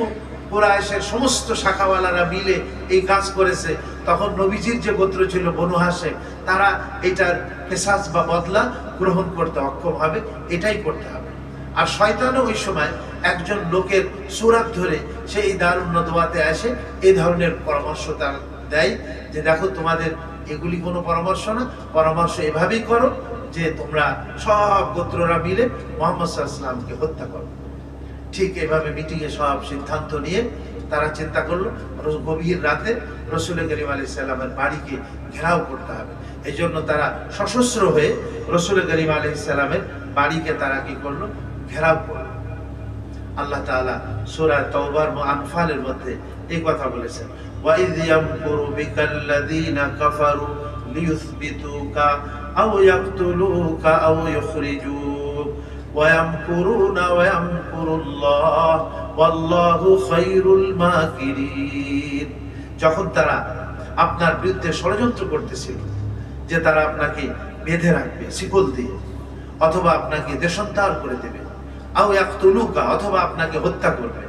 A: কুরাইশের সমস্ত শাখাওয়ালারা মিলে এই কাজ করেছে, তখন নবীজির যে গোত্র ছিল বনু হাশেম তারা এটার কিসাস বা বদলা গ্রহণ করতে অক্ষম হবে, এটাই করতে হবে। আর শয়তানও ওই সময় একজন লোকের সুরাত ধরে সেই দারুন নদওয়াতে আসে এই ধরনের পরামর্শ তার দেয় যে দেখো, তোমাদের এগুলি কোনো পরামর্শ না, পরামর্শ এভাবেই করো যে তোমরা সব গোত্ররা মিলে মুহাম্মদ সাল্লাল্লাহু আলাইহি ওয়াসাল্লামকে হত্যা করো। ঠিক এভাবে মিটিংয়ে সব সিদ্ধান্ত নিয়ে তারা চিন্তা করলো গভীর রাতে রাসূল করিম আলাইহিস সালামের বাড়িকে ঘেরাও করতে হবে। এই জন্য তারা সশস্ত্র হয়ে রাসূল করিম আলাইহিস সালামের বাড়িকে তারা কি করলো, ঘেরাও করলো। আল্লাহ তাআলা সূরা তাওবার আনফালের মধ্যে এই কথা বলেছেন, ওয়া ইয ইয়ামকুরু বিকাল্লাযীনা কাফারু লিইউসবিতুকা আও ইয়াকতুলুকা আও ইখরিজুক ওয়া ইয়ামকুরুনা ওয়া ইয়ামকুরুল্লাহ ওয়াল্লাহু খায়রুল মাকিরিন। যখন তারা আপনার বিরুদ্ধে ষড়যন্ত্র করতেছিল যে তারা আপনাকে বেঁধে রাখবে শিকল দিয়ে, অথবা আপনাকে দেশান্তর করে দেবে, আও ইয়াকতুলুকা অথবা আপনাকে হত্যা করবে,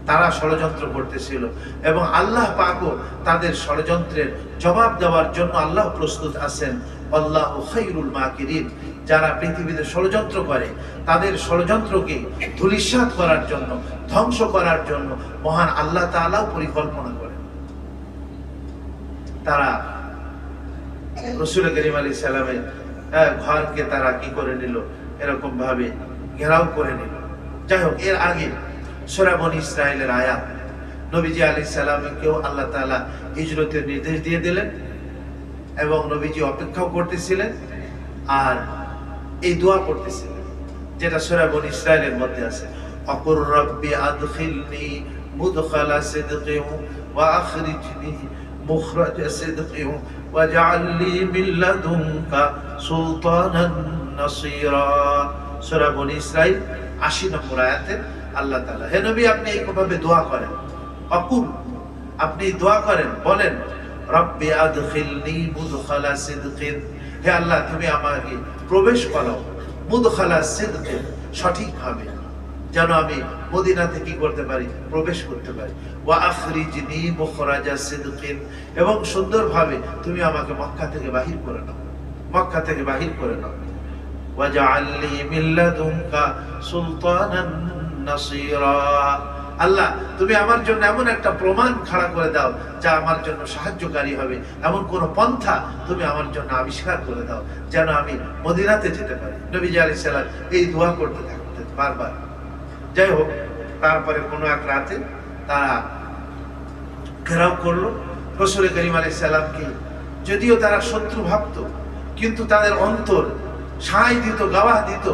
A: তারা ষড়যন্ত্র করতেছিল। এবং আল্লাহ পাকও তাদের ষড়যন্ত্রের জবাব দেওয়ার জন্য আল্লাহ প্রস্তুত আছেন। আল্লাহু খায়রুল মাকিরিন। যারা পৃথিবীতে ষড়যন্ত্র করে তাদের ষড়যন্ত্রকে ধূলিসাৎ করার জন্য, ধ্বংস করার জন্য মহান আল্লাহ তাআলাও পরিকল্পনা করেন। তারা রাসূল করিম আলাইহিস সালামের ঘরকে তারা কি করে নিল, এরকম ভাবে ঘেরাও করে নিল। যাই হোক, এর আগে সূরা বনী ইসরাঈলের আয়াত, নবীজি আলাইহিস সালামকেও আল্লাহ তাআলা হিজরতের নির্দেশ দিয়ে দিলেন এবং নবীজি অপেক্ষাও করতেছিলেন। আর এই দোয়া পড়তেছিলেন, যেটা সূরা বনী ইসরাঈলের মধ্যে আছে, আকুর রাব্বি আদখিলনি মুদখালা সিদকিন ওয়া আখরিজনি মুখরাজা সিদকিন ওয়াজআল লি মিন লাদুনকা সুলতানান নাসীরা। সূরা বনী ইসরাঈল ৮০ নম্বর আয়াতে আল্লাহ তাআলা, হে নবী আপনি এইভাবে দোয়া করেন, আকুল আপনি দোয়া করেন, বলেন রব্বি আদখিলনি মুদখালা সিদকিন, হে আল্লাহ তুমি আমাকে প্রবেশ করাও মুদখালা সিদকিন, সঠিকভাবে যেন আমি মদিনাতে কি করতে পারি, প্রবেশ করতে পারি, ওয়া আখরিজনি মুখরাজা সিদকিন, এবং সুন্দরভাবে তুমি আমাকে মক্কা থেকে বাহির করে নাও, মক্কা থেকে বাহির করে নাও, ওয়াজআল লি মিন লাদুনকা সুলতানান নাসীরা, আল্লাহ তুমি আমার জন্য এমন একটা প্রমাণ খাড়া করে দাও যা আমার জন্য সাহায্যকারী হবে, এমন কোন পন্থা তুমি আমার জন্য আবিষ্কার করে দাও যেন আমি মদিনাতে যেতে পারি। নবীজি আলাইহিস সালাম এই দোয়া করতে থাকতেন বারবার। যাই হোক, তারপরে কোনো এক রাতে তারা ঘেরাও করলো রাসূল করিম আলাইহিস সালামকে। যদিও তারা শত্রু ভাবতো, কিন্তু তাদের অন্তর সায় দিত, গাওয়া দিত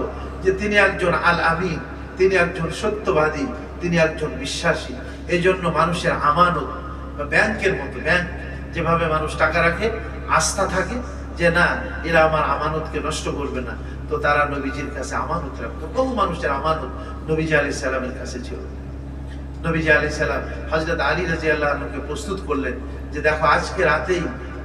A: যে তিনি একজন আল আমিন, তিনি একজন সত্যবাদী, তিনি একজন বিশ্বাসী। এই জন্য মানুষের আমানত, ব্যাংকের মতো, ব্যাংক যেভাবে মানুষ টাকা রাখে, আস্থা থাকে যে না এরা আমার আমানতকে নষ্ট করবে না, তো তারা নবীজির কাছে আমানত রাখতো। বহু মানুষের আমানত নবীজি আলাইহিস সালামের কাছে ছিল। নবীজি আলাইহিস সালাম হযরত আলী রাদিয়াল্লাহু আনহুকে প্রস্তুত করলেন যে দেখো আজকে রাতেই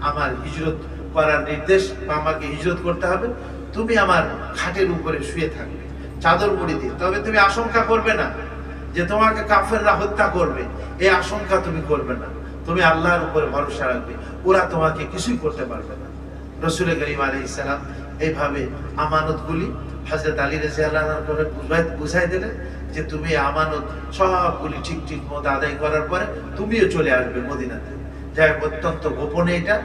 A: আমার হিজরত করার নির্দেশ, বা আমাকে হিজরত করতে হবে, তুমি আমার খাটের উপরে শুয়ে থাকবে চাদর মুড়ি দিয়ে, তবে তুমি আশঙ্কা করবে না যে তোমাকে কাফেররা হত্যা করবে, এই আশঙ্কা তুমি করবে না, তুমি আল্লাহর উপরে ভরসা রাখবে, ওরা তোমাকে কিছুই করতে পারবে না। রাসূল করিম আলাইহিস সালাম এইভাবে আমানতগুলি হযরত আলী রাদিয়াল্লাহু আনহু বুঝাই দিলেন যে তুমি আমানত সবগুলি ঠিক মতো আদায় করার পরে তুমিও চলে আসবে মদিনাতে। যাই অত্যন্ত গোপনে এটা,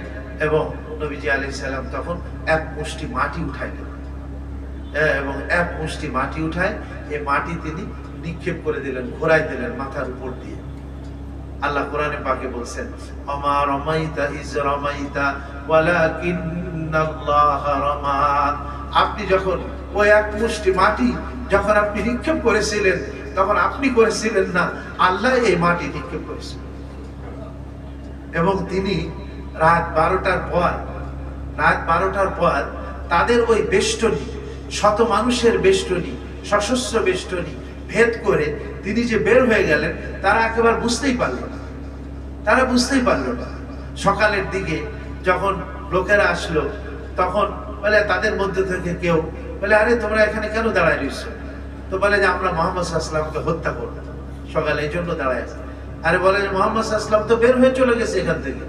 A: এবং নবীজি আলাইহিস সালাম তখন এক মুষ্টি মাটি উঠাইলেন, এবং এক মুষ্টি মাটি উঠায় এই মাটি তিনি নিক্ষেপ করে দিলেন, ঘোরাই দিলেন মাথার উপর দিয়ে। আল্লাহ কোরআনে পাকে বলছেন, আমা রামাইতা ইজ রামাইতা ওয়ালাকিন্নাল্লাহ রামা, আপনি যখন ওই এক মুষ্টি মাটি যখন আপনি নিক্ষেপ করেছিলেন তখন আপনি করেছিলেন না, আল্লাহ এই মাটি নিক্ষেপ করেছিলেন। এবং তিনি রাত 12টার পর তাদের ওই বেষ্টনী, শত মানুষের বেষ্টনী, সশস্ত্র বেষ্টনী ভেদ করে তিনি যে বের হয়ে গেলেন, তারা একেবারে বুঝতেই পারল না, তারা বুঝতেই পারল না। সকালের দিকে যখন লোকেরা আসলো, তখন বলে তাদের মধ্যে থেকে কেউ বলে, আরে তোমরা এখানে কেন দাঁড়ায় রয়েছো? তো বলে যে আমরা মুহাম্মদ সাল্লাল্লাহু আলাইহি ওয়াসাল্লামকে হত্যা করব, সকালে এই জন্য দাঁড়ায় আছে। আরে বলে যে মুহাম্মদ সাল্লাল্লাহু আলাইহি ওয়াসাল্লাম তো বের হয়ে চলে গেছে এখান থেকে।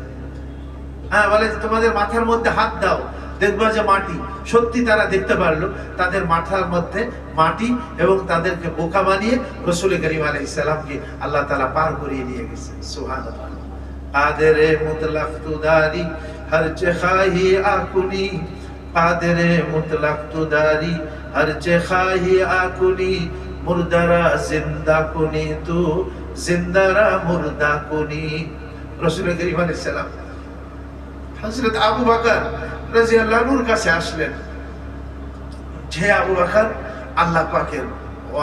A: হ্যাঁ, বলে তোমাদের মাথার মধ্যে হাত দাও, দেখবা যে মাটি। সত্যি তারা দেখতে পারলো তাদের মাথার মধ্যে মাটি, এবং তাদেরকে বোকা বানিয়ে রাসূল করিম আলাইহিস সালামকে আল্লাহ তাআলা পার করিয়ে নিয়ে গেছে। সুবহানাল্লাহ। কাদেরে মুতলাক তুদারি হর চেখাহি আকুনি, কাদেরে মুতলাক তুদারি হর চেখাহি আকুনি, মুরদারা জিন্দা কুনি তু জিন্দারা মুরদা কুনি। রাসূল করিম আলাইহিস সালাম হযরত আবু বকর রাদিয়াল্লাহু আনহুর কাছে আসলেন, যে আবু বকর আল্লাহ পাকের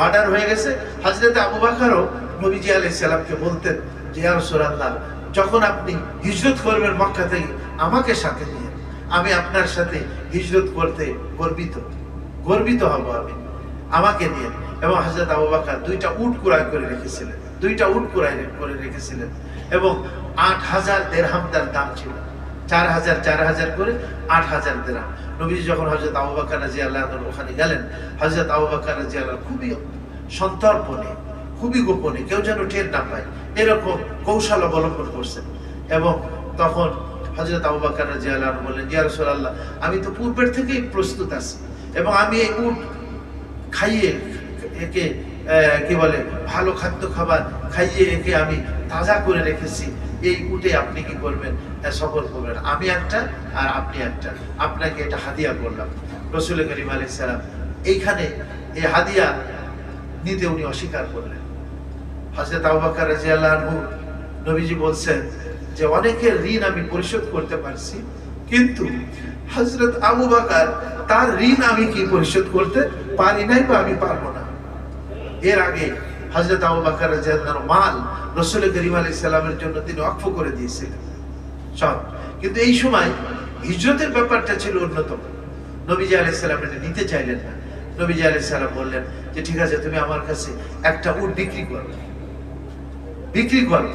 A: অর্ডার হয়ে গেছে। হযরত আবু বকরও নবীজি আলাইহিস সালামকে বলতেন যে ইয়া রাসূলুল্লাহ, যখন আপনি হিজরত করবেন মক্কা থেকে আমাকে সাথে নিয়ে, আমি আপনার সাথে হিজরত করতে গর্বিত হব, আমি আমাকে নিয়ে। এবং হযরত আবু বকর 2টা উট ক্রয় করে রেখেছিলেন, এবং 8000 দিরহাম তার দাম ছিল, 4000 করে 8000 দিরহাম। নবীজি যখন হযরত আবু বকর রাদিয়াল্লাহু আনহু ওখানে গেলেন, হযরত আবু বকর রাদিয়াল্লাহু খুবই সন্তর্পণে, খুবই গোপনে, কেউ যেন টের না পায়, এরকম কৌশল অবলম্বন করছেন। এবং তখন হযরত আবু বকর রাদিয়াল্লাহু আনহু বললেন, ইয়া রাসূলুল্লাহ, আমি তো পূর্বের থেকেই প্রস্তুত আছি, এবং আমি এই উট খাইয়ে একে কি বলে ভালো খাদ্য খাবার খাইয়ে একে আমি তাজা করে রেখেছি, এই উটে আপনি কি করবেন, সফর করবেন, আমি একটা আর আপনি একটা, আপনাকে এটা হাদিয়া করলাম। রাসূল করিম আলাইহিস সালাম এইখানে এই হাদিয়া নিতে উনি অস্বীকার করলেন। হযরত আবু বকর রাদিয়াল্লাহু আনহু, নবীজি বলছেন যে অনেকের ঋণ আমি পরিশোধ করতে পারছি, কিন্তু হযরত আবু বকর তার ঋণ আমি কি পরিশোধ করতে পারি নাই বা আমি পারবো না। এর আগে হযরত আবু বকর রাদিয়াল্লাহু আনহু মাল রাসূল করিম আলাইহিস সালামের জন্য তিনি ওয়াকফ করে দিয়েছিলেন সব। কিন্তু এই সময় হিজরতের ব্যাপারটা ছিল অন্যতম। নবীজি আলাইহিস সালাম এটা নিতে চাইলেন না। নবীজি আলাইহিস সালাম বললেন যে ঠিক আছে, তুমি আমার কাছে একটা উট বিক্রি করো,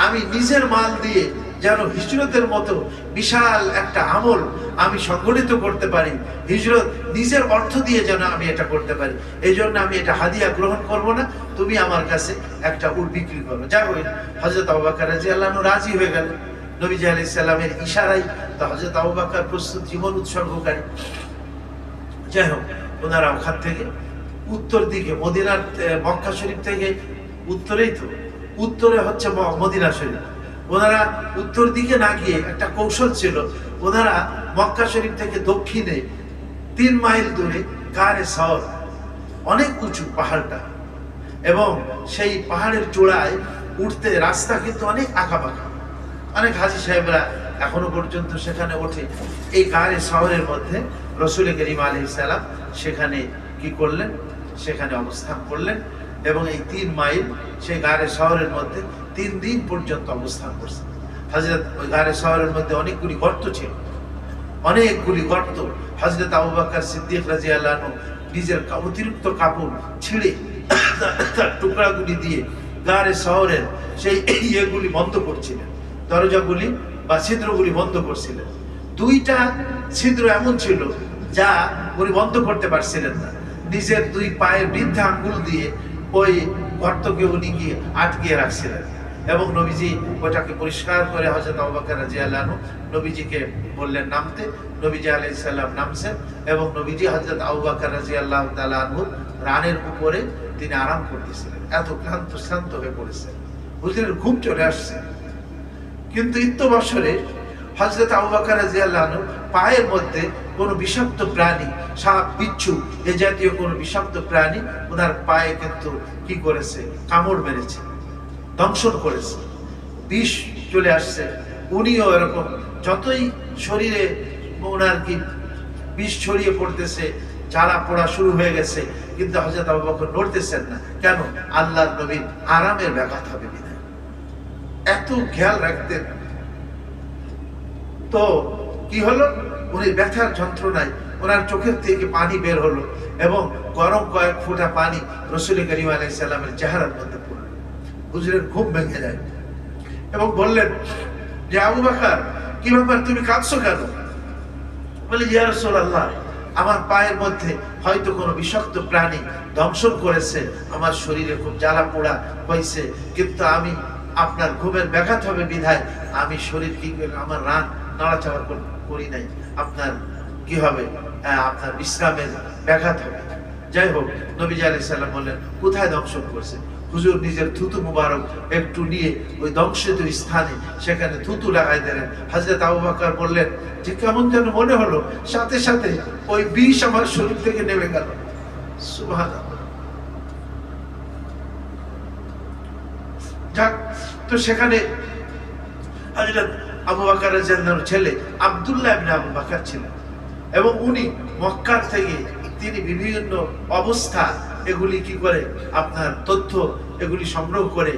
A: আমি নিজের মাল দিয়ে যেন হিজরতের মতো বিশাল একটা আমল আমি সংগঠিত করতে পারি, হিজরত নিজের অর্থ দিয়ে যেন আমি এটা করতে পারি, এই জন্য আমি এটা হাদিয়া গ্রহণ করব না, তুমি আমার কাছে একটা উট বিক্রি করো। যা হইল হযরত আবু বকর রাদিয়াল্লাহু আনহু রাজি হয়ে গেলেন নবীজি আলাইহিস সালামের ইশারায়। তো হযরত আবু বকর প্রস্তুত, জীবন উৎসর্গকারী। যাই হোক, ওনারা ওখান থেকে উত্তর দিকে মদিনার মক্কা শরীফ থেকে উত্তরেই তো উত্তরে হচ্ছে মদিনা শরীফ। ওনারা উত্তর দিকে না গিয়ে একটা কৌশল ছিল, ওনারা মক্কা শরীফ থেকে দক্ষিণে 3 মাইল দূরে গারে সাওর, অনেক উঁচু পাহাড়টা, এবং সেই পাহাড়ের চূড়ায় উঠতে রাস্তা কিন্তু অনেক আঁকাবাঁকা। অনেক হাজী সাহেবরা এখনো পর্যন্ত সেখানে ওঠে। এই গারে সাওরের মধ্যে রাসূল করিম আলাইহিস সালাম সেখানে কি করলেন, সেখানে অবস্থান করলেন, এবং এই 3 মাইল সেই গারে শহরের মধ্যে 3 দিন পর্যন্ত অবস্থান করছেন। হযরত ওই গারে শহরের মধ্যে অনেকগুলি গর্ত ছিল, অনেকগুলি গর্ত। হযরত আবু বকর সিদ্দিক রাদিয়াল্লাহু আনহু নিজের অতিরিক্ত কাপড় ছিঁড়ে তার টুকরাগুলি দিয়ে গারে শহরের সেই ইয়েগুলি বন্ধ করছিলেন, দরজাগুলি বা ছিদ্রগুলি বন্ধ করছিলেন। 2টা ছিদ্র এমন ছিল যা উনি বন্ধ করতে পারছিলেন না। নিজের 2 পায়ের বৃদ্ধা আঙ্গুল দিয়ে ওই গর্তকে উনি গিয়ে আটকিয়ে রাখছিলেন, এবং নবীজি ওটাকে পরিষ্কার করে হযরত আবু বকর রাদিয়াল্লাহু আনহু নবীজিকে বললেন নামতে। নবীজি আলাইহিস সালাম নামছেন, এবং নবীজি হযরত আবু বকর রাদিয়াল্লাহু তাআলা আনহু রানের উপরে তিনি আরাম করতেছিলেন। এত ক্লান্ত হয়ে পড়েছেন, হুজুরের ঘুম চলে আসছে। কিন্তু বছরে হযরত আবু বকর রাদিয়াল্লাহু আনহু পায়ের মধ্যে কোনো বিষাক্ত প্রাণী, সাপ, বিচ্ছু এ জাতীয় কোনো বিষাক্ত প্রাণী ওনার পায়ে কিন্তু কি করেছে, কামড় মেরেছে, দংশন করেছে, বিষ চলে আসছে। উনিও এরকম, যতই শরীরে ওনার কি বিষ ছড়িয়ে পড়তেছে, জ্বালা পোড়া শুরু হয়ে গেছে, কিন্তু হযরত আবু বকর নড়তেছেন না। কেন? আল্লাহর নবীর আরামের ব্যাঘাত হবে বিধায় এত খেয়াল রাখতেন। তো কি হলো, উনি ব্যথার যন্ত্রণায় ওনার চোখের থেকে পানি বের হলো, এবং গরম কয়েক ফোঁটা পানি রাসূল করিম আলাইহিস সালামের চেহারার মধ্যে পড়ল। হুজুরের ঘুম ভেঙে যায় এবং বললেন যে আবু বকর, কি ব্যাপার, তুমি কাঁদছো কেন? বলে, ইয়া রাসূলুল্লাহ, আমার পায়ের মধ্যে হয়তো কোনো বিষাক্ত প্রাণী দংশন করেছে, আমার শরীরে খুব জ্বালা পোড়া হয়েছে, কিন্তু আমি আপনার ঘুমের ব্যাঘাত হবে বিধায় আমি শরীর কি আমার রান নাড়াচাড়া করি নাই, আপনার কি হবে, আপনার বিশ্রামের ব্যাঘাত হবে। যাই হোক, নবীজি আলাইহিস সালাম বললেন, কোথায় দংশন করছে? হুজুর নিজের থুতু মুবারক একটু নিয়ে ওই দংশিত স্থানে সেখানে থুতু লাগাই দিলেন। হযরত আবু বকর বললেন যে কেমন যেন মনে হলো, সাথে সাথে ওই বিষ আমার শরীর থেকে নেমে গেল। সুবহানাল্লাহ। যাক, তো সেখানে হযরত আবু বকর রাদিয়াল্লাহু আনহুর ছেলে আব্দুল্লাহ ইবনে আবু বকর ছিলেন, এবং উনি মক্কা থেকে তিনি বিভিন্ন অবস্থা এগুলি কি করে আপনার তথ্য এগুলি সংগ্রহ করে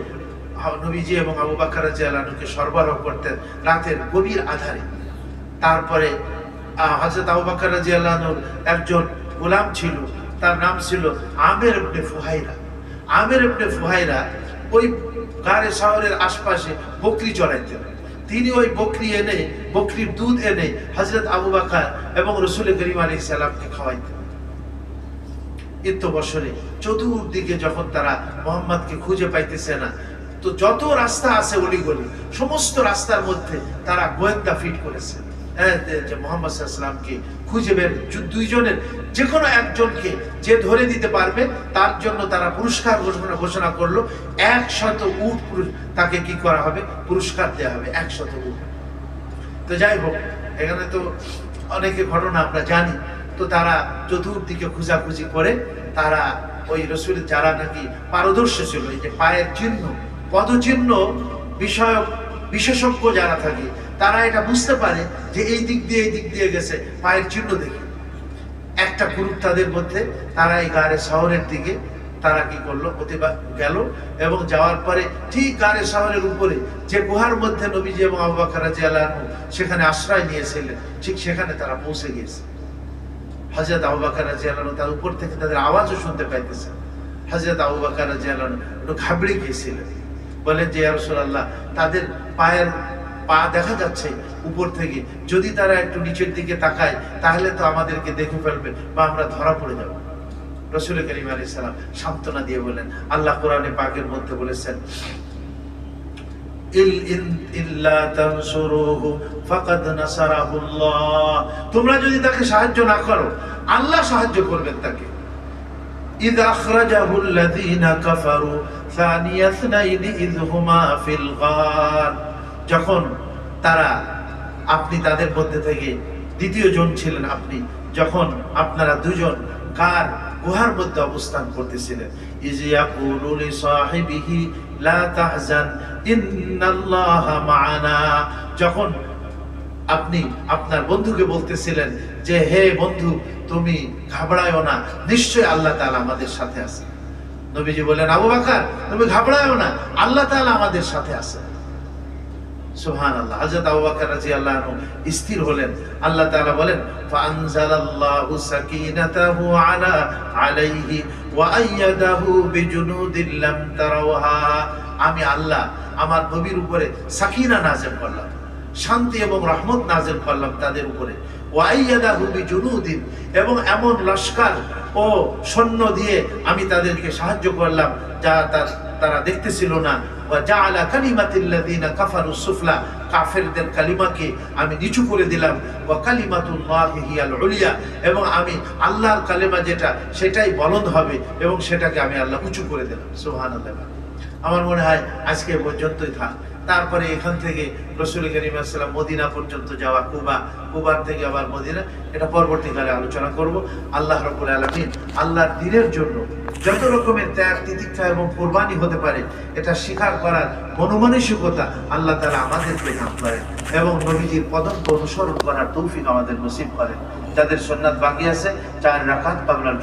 A: নবীজি এবং আবু বকর রাদিয়াল্লাহু আনহুকে সরবরাহ করতেন রাতের গভীর আধারে। তারপরে হযরত আবু বকর রাদিয়াল্লাহু আনহুর একজন গোলাম ছিল, তার নাম ছিল আমির ইবনে ফুহাইরা। আমির ইবনে ফুহাইরা ওই গারে শহরের আশপাশে বকরি চড়াইতেন। তিনি ওই বকরির দুধ এনে হযরত আবু বকর এবং রাসূল করিম আলাইহিস সালামকে খাওয়াইতেন। বছরে চতুর্দিকে যখন তারা মুহাম্মদকে খুঁজে পাইতেছে না, তো যত রাস্তা আছে অলিগলি সমস্ত রাস্তার মধ্যে তারা গোয়েন্দা ফিট করেছে যে মুহাম্মদ সাল্লাল্লাহু আলাইহি ওয়াসাল্লামকে খুঁজে বের, দুইজনের যে কোনো একজনকে যে ধরে দিতে পারবে তার জন্য তারা পুরস্কার ঘোষণা করলো। 100 উট তাকে কি করা হবে, পুরস্কার দেওয়া হবে 100 উট। তো যাই হোক, এখানে তো অনেকে ঘটনা আমরা জানি। তো তারা চতুর্দিকে খোঁজাখুঁজি করে তারা ওই রাসূল যারা নাকি পারদর্শী ছিল, এই যে পায়ের চিহ্ন, পদচিহ্ন বিষয়ক বিশেষজ্ঞ যারা থাকে তারা এটা বুঝতে পারে যে এই দিক দিয়ে গেছে, পায়ের চিহ্ন দেখে একটা গ্রুপ তাদের মধ্যে, তারা এই গারে শহরের দিকে তারা কি করলো, গেল এবং যাওয়ার পরে ঠিক গারে শহরের উপরে যে গুহার মধ্যে নবীজি এবং আবু বকর রাদিয়াল্লাহু আনহু সেখানে আশ্রয় নিয়েছিলেন, ঠিক সেখানে তারা পৌঁছে গিয়েছে। হযরত আবু বকর রাদিয়াল্লাহু আনহু তার উপর থেকে তাদের আওয়াজও শুনতে পাইতেছে। হযরত আবু বকর রাদিয়াল্লাহু আনহু একটু ঘাবড়ে গিয়েছিলেন, বলেন যে ইয়া রাসূলুল্লাহ, তাদের পায়ের পা দেখা যাচ্ছে উপর থেকে, যদি তারা একটু নিচের দিকে তাকায় তাহলে তো আমাদেরকে দেখে ফেলবে বা আমরা ধরা পড়ে যাব। রাসূল কারীম আলাইহিস সালাম সান্ত্বনা দিয়ে বলেন, আল্লাহ কোরআনে পাকের মধ্যে বলেছেন, ইল্লা তানসুরুহু ফাকাদ নাসারাহুল্লাহ, তোমরা যদি তাকে সাহায্য না করো আল্লাহ সাহায্য করবেন তাকে। ইযা আখরাজাহুল লাযীনা কাফারু সানিয়া ইসনাইনি ইয হুমা ফিল গার, যখন তারা, আপনি তাদের মধ্যে থেকে দ্বিতীয় জন ছিলেন, আপনি যখন আপনারা দুজন গুহার মধ্যে অবস্থান করতেছিলেন, ইয ইয়াকুলু লিসাহিবিহি লা তাহজান ইন্নাল্লাহা মা'ানা, যখন আপনি আপনার বন্ধুকে বলতেছিলেন যে হে বন্ধু তুমি ঘাবড়ায়ও না, নিশ্চয়ই আল্লাহ তাআলা আমাদের সাথে আছেন। নবীজি বলেন, আবু বকর তুমি ঘাবড়ায়ও না, আল্লাহ তাআলা আমাদের সাথে আছেন। সুবহানাল্লাহ। হযরত আবু বকর রাদিয়াল্লাহু আনহু স্থির হলেন। আল্লাহ তাআলা বলেন, ফাআনজালাল্লাহু সাকিনাতাহু আলাইহি ওয়া আইয়াদাহু বিজুনুদিন লাম তারাওহা, আমি আল্লাহ আমার নবীর উপরে সাকিনা নাযিল করলাম, শান্তি এবং রহমত নাযিল করলাম তাদের উপরে। ওয়া আইয়াদাহু বিজুনুদিন, এবং এমন লস্কর ও সৈন্য দিয়ে আমি তাদেরকে সাহায্য করলাম যা তারা দেখতেছিল না। ওয়া জাআলা কালিমাতিল্লাযিনা কাফারুস সুফলা, কাফেরদের কালিমাকে আমি নিচু করে দিলাম। ওয়া কালিমাতুল্লাহি হিয়াল উলিয়া, এবং আমি আল্লাহর কালিমা যেটা সেটাই বলন্দ হবে এবং সেটাকে আমি আল্লাহ উঁচু করে দিলাম। সুবহানাল্লাহ। আমার মনে হয় আজকে পর্যন্তই থাক। তারপরে এখান থেকে রাসূল কারীম সাল্লাল্লাহু আলাইহি ওয়াসাল্লাম মদিনা পর্যন্ত যাওয়া, কুবার থেকে আবার মদিনা, এটা পরবর্তীকালে আলোচনা করব। আল্লাহ রাব্বুল আলামিন আল্লাহর দ্বীনের জন্য যত রকমের ত্যাগ তিতিক্ষা এবং কুরবানি হতে পারে এটা স্বীকার করার মনোমানসিকতা আল্লাহ তাআলা আমাদেরকে দান করেন এবং নবীজির পদঙ্ক অনুসরণ করার তৌফিক আমাদের নসিব করেন। যাদের সুন্নাত বাকি আছে 4 রাকাত ক্বাবলাল